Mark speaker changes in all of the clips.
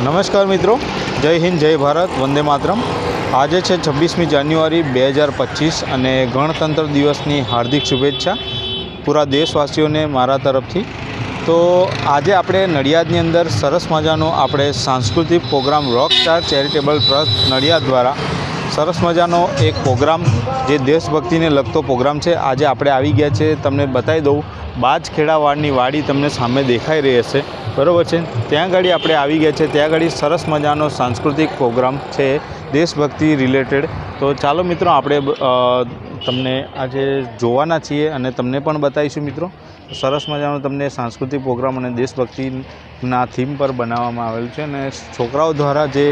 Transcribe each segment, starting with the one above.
Speaker 1: નમસ્કાર મિત્રો, જય હિન્દ, જય ભારત, વંદે માતરમ। આજે છે 26મી જાન્યુઆરી 2025 અને ગણતંત્ર દિવસની હાર્દિક શુભેચ્છા પૂરા દેશવાસીઓને મારા તરફથી। તો આજે આપણે નડિયાદની અંદર સરસ મજાનો આપણે સાંસ્કૃતિક program rockstar charitable trust Nadiad દ્વારા સરસ મજાનો એક પ્રોગ્રામ જે દેશભક્તિને લગતો પ્રોગ્રામ છે, આજે આપણે આવી ગયા છે। તમને બતાવી દઉં, બાજખેડાવાડની વાડી તમને સામે દેખાઈ રહી હશે, બરાબર છે? ત્યાં આગળ આપણે આવી ગયા છે। ત્યાં આગળ સરસ મજાનો સાંસ્કૃતિક પ્રોગ્રામ છે દેશભક્તિ રિલેટેડ। તો ચાલો મિત્રો, આપણે તમને આજે જોવાના છીએ અને તમને પણ બતાવીશું મિત્રો। સરસ મજાનો તમને સાંસ્કૃતિક પ્રોગ્રામ અને દેશભક્તિના થીમ પર બનાવવામાં આવેલું છે અને છોકરાઓ દ્વારા જે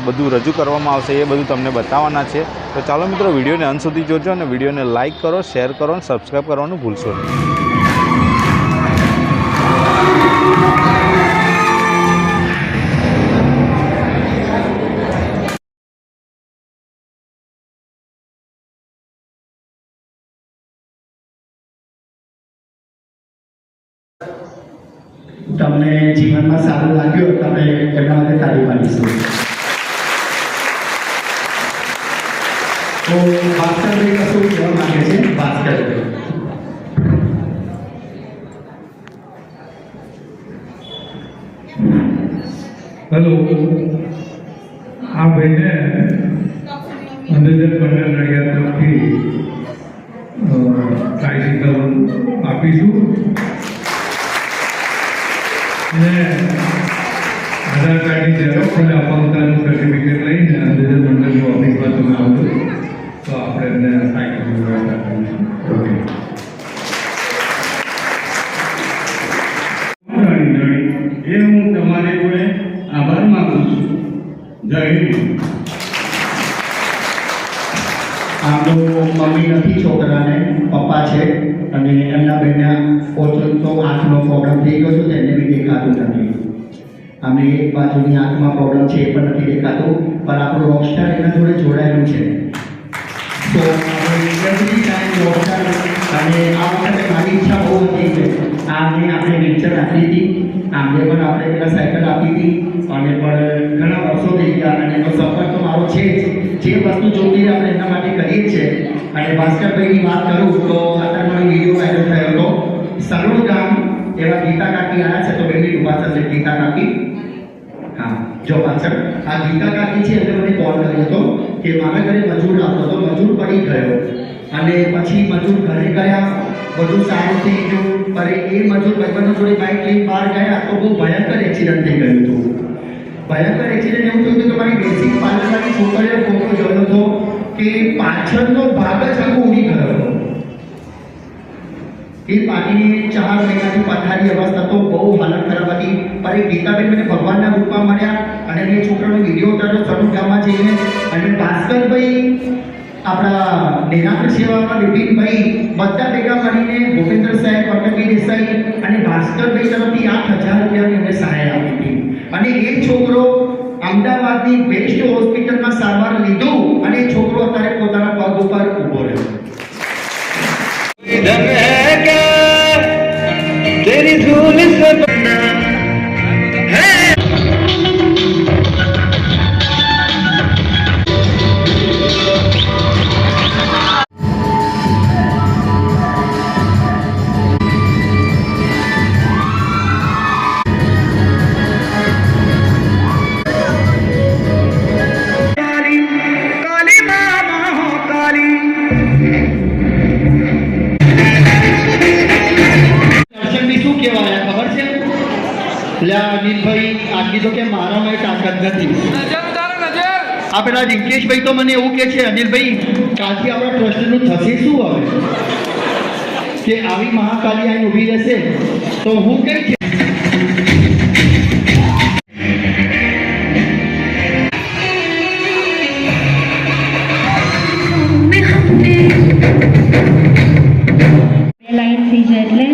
Speaker 1: બધું રજૂ કરવામાં આવશે એ બધું તમને બતાવવાના છે। તો ચાલો મિત્રો, વિડીયોને અંત સુધી જોજો અને વિડીયોને લાઇક કરો, શેર કરો અને સબસ્ક્રાઈબ કરવાનું ભૂલશો નહીં।
Speaker 2: તમને જીવનમાં સારું લાગ્યું, તમે એના માટે તાળી પાડીશું। તો ભાસ્કરભાઈ કશું કહેવા માંગે છે? ભાસ્કરભાઈ,
Speaker 3: હેલો। આ ભાઈને અંધજન મંડળ નડિયાદ તરફથી ટ્રાઇસિકલ આપીશું અને આધાર કાર્ડની ઝેરોક્ષ અને અપંગતાનું સર્ટિફિકેટ લઈને અંધજન મંડળની ઓફિસમાં તમે આવજો તો આપણે એમને સાયકલની વ્યવસ્થા કરીશું। ઓકે, એ હું તમારી જોડે આભાર માનું છું। જય હિન્દ।
Speaker 2: આમ તો મમ્મી નથી, છોકરાને પપ્પા છે અને એમના બેનના તો આંખનો પ્રોબ્લેમ થઈ ગયો છે, તેને બી દેખાતું નથી। અમે એક બાજુની આંખમાં પ્રોબ્લેમ છે એ પણ નથી દેખાતું, પણ આપણું રોકસ્ટાર એના જોડે જોડાયેલું છે। તો એવરી ટાઈમ રોકસ્ટાર, અને આ વખતે મારી ઈચ્છા બહુ હતી કે આને આપણે પિક્ચર આપી હતી, આમને પણ આપણે પેલા સાયકલ આપી હતી અને પણ ઘણા વર્ષો થઈ ગયા અને એનો સફર તો મારો છે જ। જે વસ્તુ જોતી આપણે એના માટે કરીએ છીએ। અને ભાસ્કરભાઈની વાત કરું તો અત્યારે મારો વિડીયો વાયરલ થયો હતો, સરોડ ગામ એવા ગીતા કાકી આવ્યા છે, તો બેની ઉભા થશે ગીતા કાકી। હા, જો પાછળ આ ગીતા કાકી છે, એટલે મને કોલ કર્યો હતો કે મારા ઘરે મજૂર આવતો હતો, મજૂર પડી ગયો અને પછી મજૂર ઘરે ગયા, બધું સારું થઈ ગયું, પણ એ મજૂર ભાઈબંધો જોડે બાઇક લઈને બહાર ગયા તો બહુ ભયંકર એક્સિડન્ટ થઈ ગયું હતું। ભયંકર એક્સિડન્ટ એવું થયું હતું કે મારી બેસિક પાર્લરવાળી છોકરીએ ફોટો જોયો હતો કે પાછળનો ભાગ જ આખો ઉડી ગયો હતો। એ પાટીની 4 મહિનાથી પથારી અવસ્થા તો બહુ હાલત ખરાબ હતી, પણ એ ગીતાબેન મને ભગવાનના રૂપમાં મળ્યા અને એ છોકરાનો વિડીયો ઉતાર્યો સરૂપ ગામમાં જઈને। અને ભાસ્કરભાઈ, આપણા નિરાંત સેવામાં વિપિનભાઈ, બધા ભેગા મળીને ભૂપેન્દ્ર સાહેબ, અટકી દેસાઈ અને ભાસ્કરભાઈ તરફથી 8,000 રૂપિયાની અમને સહાય આપી હતી। અને એ છોકરો અમદાવાદની બેસ્ટ હોસ્પિટલમાં સારવાર લીધું અને એ છોકરો અત્યારે પોતાના પગ ઉપર ઊભો રહ્યો। तेरी धूल से बना है। અનિલભાઈ આટલી તો કે મારામાં તાકાત નથી। આ પેલા રિંકેશભાઈ તો મને એવું કે છે, અનિલભાઈ કાલથી આપણા ટ્રસ્ટનું થશે શું હવે, કે આવી મહાકાલી આઈને ઊભી રહેશે તો હું કઈ છે।
Speaker 4: લાઈન થઈ જાય એટલે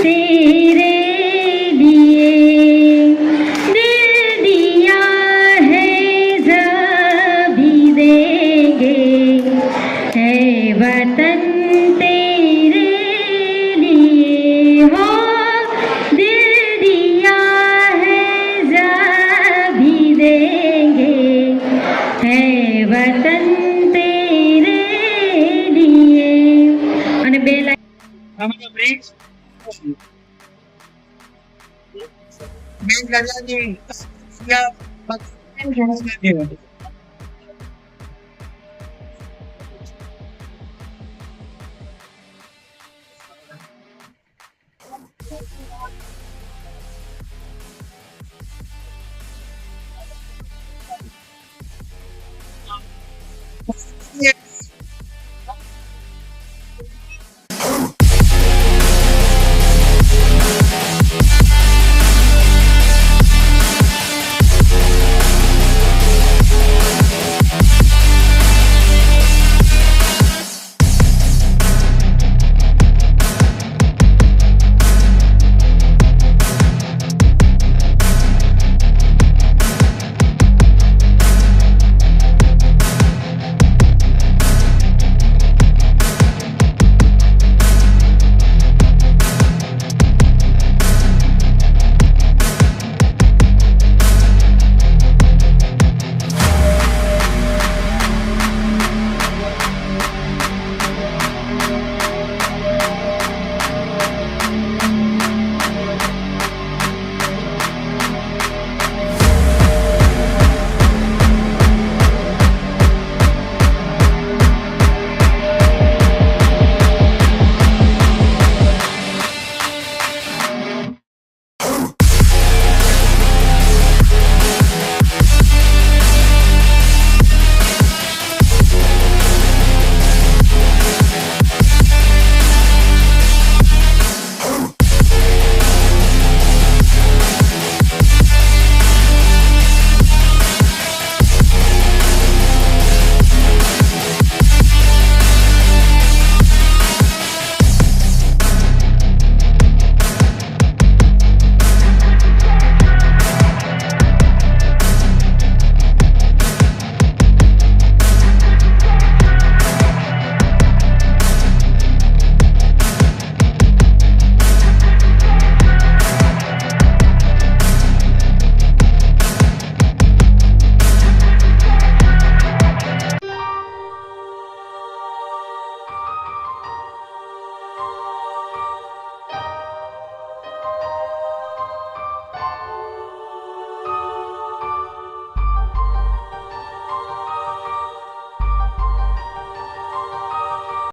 Speaker 4: से જય દાદાજી.